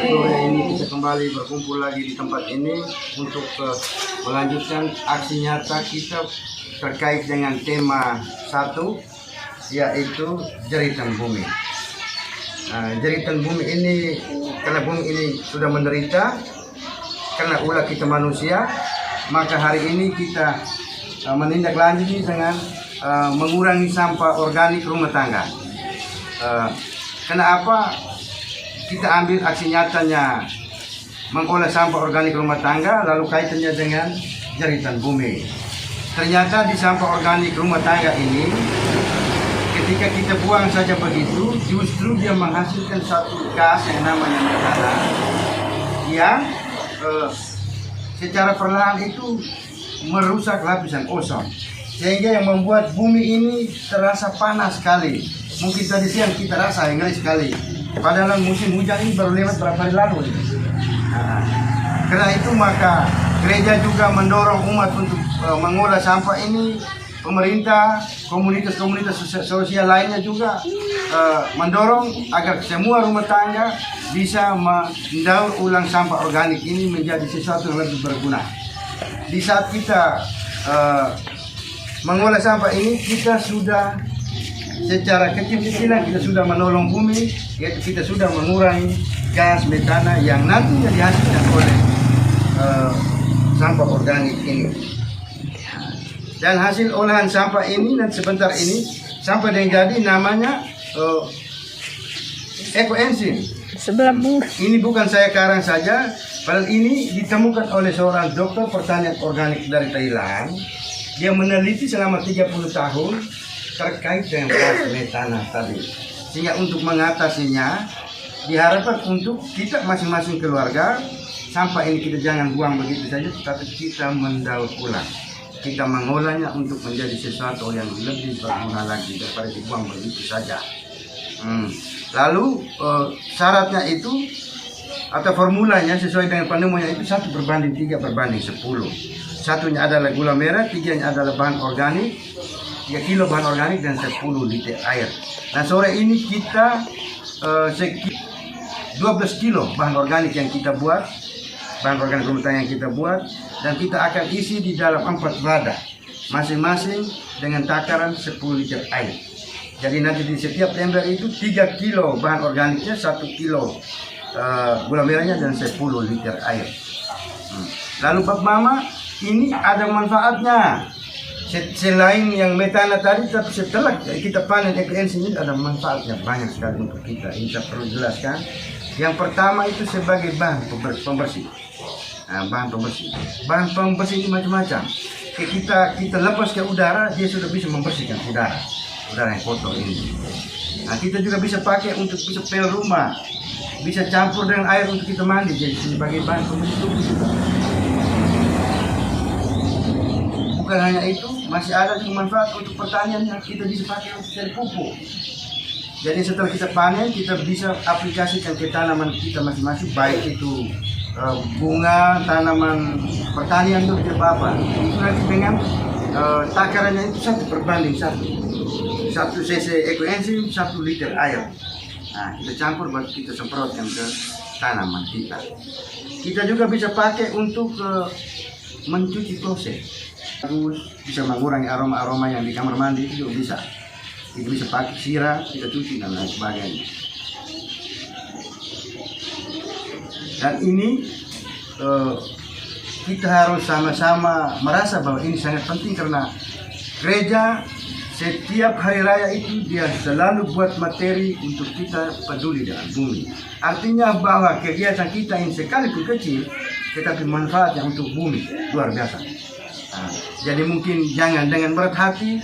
sore ini kita kembali berkumpul lagi di tempat ini untuk melanjutkan aksi nyata kita terkait dengan tema satu, yaitu jeritan bumi. Jeritan bumi ini, karena bumi ini sudah menderita karena ulah kita manusia, maka hari ini kita menindaklanjuti dengan mengurangi sampah organik rumah tangga. Kenapa kita ambil aksi nyatanya mengolah sampah organik rumah tangga lalu kaitannya dengan jeritan bumi? Ternyata di sampah organik rumah tangga ini, ketika kita buang saja begitu, justru dia menghasilkan satu gas yang namanya metana, yang secara perlahan itu merusak lapisan ozon, sehingga yang membuat bumi ini terasa panas sekali. Mungkin tadi siang kita rasa yang ngeri sekali, padahal musim hujan ini baru lewat berapa hari lalu. Karena itu maka gereja juga mendorong umat untuk mengolah sampah ini. Pemerintah, komunitas-komunitas sosial lainnya juga mendorong agar semua rumah tangga bisa mendaur ulang sampah organik ini menjadi sesuatu yang lebih berguna. Di saat kita mengolah sampah ini, kita sudah secara kecil-kecilan kita sudah menolong bumi, yaitu kita sudah mengurangi gas metana yang nantinya dihasilkan oleh sampah organik ini. Dan hasil olahan sampah ini dan sebentar ini sampah yang jadi namanya ekoenzim. Ini bukan saya karang saja, padahal ini ditemukan oleh seorang dokter pertanian organik dari Thailand. Dia meneliti selama 30 tahun terkait dengan gas metana tadi. Sehingga untuk mengatasinya diharapkan untuk kita masing-masing keluarga, sampah ini kita jangan buang begitu saja, tapi kita mendaur ulang. Kita mengolahnya untuk menjadi sesuatu yang lebih berguna lagi daripada dibuang begitu saja. Lalu syaratnya itu atau formulanya sesuai dengan penemuannya itu 1:3/10. Satunya adalah gula merah, 3-nya adalah bahan organik, 3 kilo bahan organik dan 10 liter air. Nah sore ini kita 12 kilo bahan organik yang kita buat, bahan organik rumah tangga yang kita buat, dan kita akan isi di dalam 4 wadah masing-masing dengan takaran 10 liter air. Jadi nanti di setiap ember itu 3 kilo bahan organiknya, 1 kilo gula merahnya dan 10 liter air. Lalu Pak Mama, ini ada manfaatnya selain yang metana tadi, tapi setelah kita panen ekoenzim ini ada manfaatnya banyak sekali untuk kita. Ini saya perlu jelaskan. Yang pertama itu sebagai bahan pembersih. Bahan pembersih ini macam-macam. Kita lepas ke udara, dia sudah bisa membersihkan udara yang kotor ini. Nah, kita juga bisa pakai untuk bisa pel rumah, bisa campur dengan air untuk kita mandi, jadi sebagai bahan pembersih tubuh juga. Bukan hanya itu, masih ada juga manfaat untuk pertanian yang kita bisa pakai untuk cari pupuk. Jadi setelah kita panen, kita bisa aplikasikan ke tanaman kita masing-masing, baik itu bunga, tanaman pertanian itu apa. Itu nanti dengan takarannya itu 1:1. 1 cc ekoenzim, 1 liter air. Nah, kita campur baru kita semprotkan ke tanaman kita. Kita juga bisa pakai untuk mencuci kloset. Bisa mengurangi aroma-aroma yang di kamar mandi itu juga bisa. Kita bisa pakai sirah, kita cuci dan lain sebagainya. Dan ini kita harus sama-sama merasa bahwa ini sangat penting, karena gereja setiap hari raya itu dia selalu buat materi untuk kita peduli dengan bumi. Artinya bahwa kegiatan kita ini sekalipun kecil, tetapi manfaatnya untuk bumi luar biasa. Jadi mungkin jangan dengan berat hati,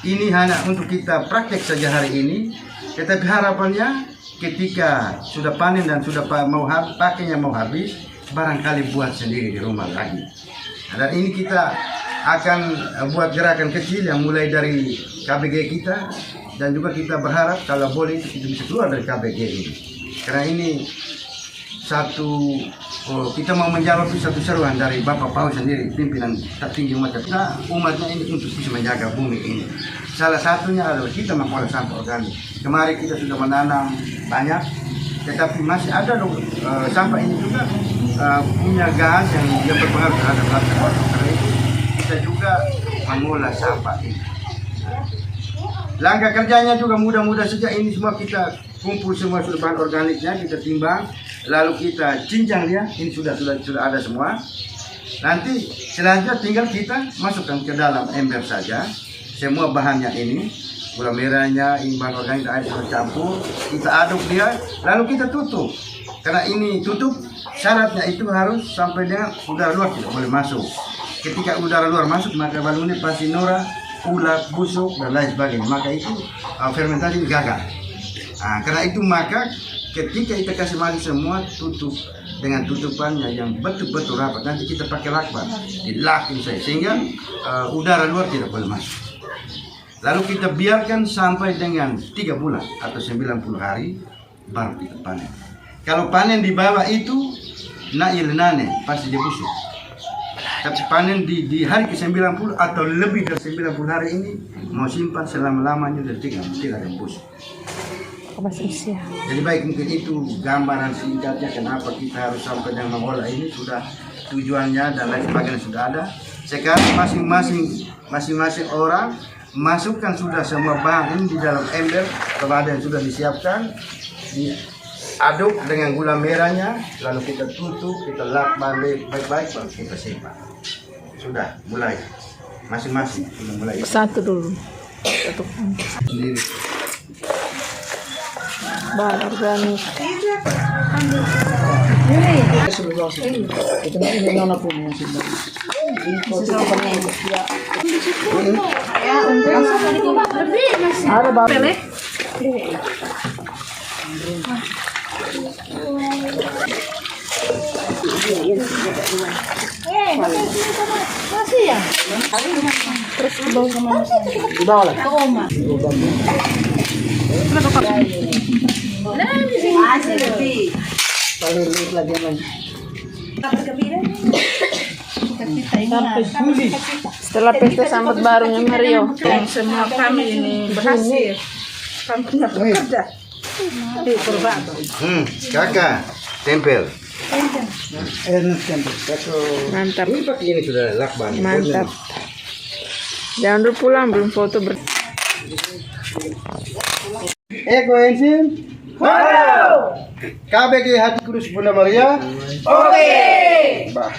ini hanya untuk kita praktek saja hari ini, tetapi harapannya ketika sudah panen dan sudah pakainya mau habis, barangkali buat sendiri di rumah lagi. Dan ini kita akan buat gerakan kecil yang mulai dari KBG kita, dan juga kita berharap kalau boleh kita bisa keluar dari KBG ini. Karena ini kita mau menjawab satu seruan dari Bapak Paus sendiri, pimpinan tertinggi umat kita. Umatnya ini untuk bisa menjaga bumi ini. Salah satunya adalah kita mengolah sampah organik. Kemarin kita sudah menanam banyak, tetapi masih ada loh sampah ini juga punya gas yang dia berpengaruh terhadap laut. Karena itu kita juga mengolah sampah ini. Langkah kerjanya juga mudah-mudah saja, ini semua kita kumpul semua bahan organiknya, kita timbang, lalu kita cincang dia, ini sudah ada semua. Nanti selanjutnya tinggal kita masukkan ke dalam ember saja, semua bahannya ini, gula merahnya, ini bahan organik, air sudah campur, kita aduk dia, lalu kita tutup. Karena ini tutup, syaratnya itu harus sampai dengan udara luar tidak boleh masuk. Ketika udara luar masuk, maka balunnya pasti norak, ulat, busuk, dan lain sebagainya. Maka itu fermentasi gagal. Karena itu maka ketika kita kasih madu semua, tutup dengan tutupannya yang betul-betul rapat. Nanti kita pakai lakban, dilakin saya sehingga udara luar tidak boleh masuk. Lalu kita biarkan sampai dengan 3 bulan atau 90 hari baru kita panen. Kalau panen di bawah itu nail nane pasti dia busuk. Tapi panen di hari ke-90 atau lebih dari 90 hari ini mau simpan selama-lamanya dan tidak ada busuk. Jadi baik, mungkin itu gambaran singkatnya kenapa kita harus sampai dengan mengolah ini, sudah tujuannya dan lain sebagainya sudah ada. Sekarang masing-masing orang masukkan sudah semua bahan ini di dalam ember kepada yang sudah disiapkan, diaduk dengan gula merahnya, lalu kita tutup, kita lakban baik-baik, baru kita simpan. Sudah mulai masing-masing sudah mulai. Satu dulu. Satu Sendiri. bahan organik. Ada bahan. Masih ya? Terus ke bawah kemana? Di bawah lah. Ke rumah. Setelah pesta sambut barunya Mario, Semua kami ini berhasil. Kami punya pekerja. Kakak, tempel. mantap, Ini pakai ini sudah lakban. mantap. Jangan dulu pulang, belum foto Eko enzim. Halo. KBG Hati Kudus Bunda Maria. Oke. Bah.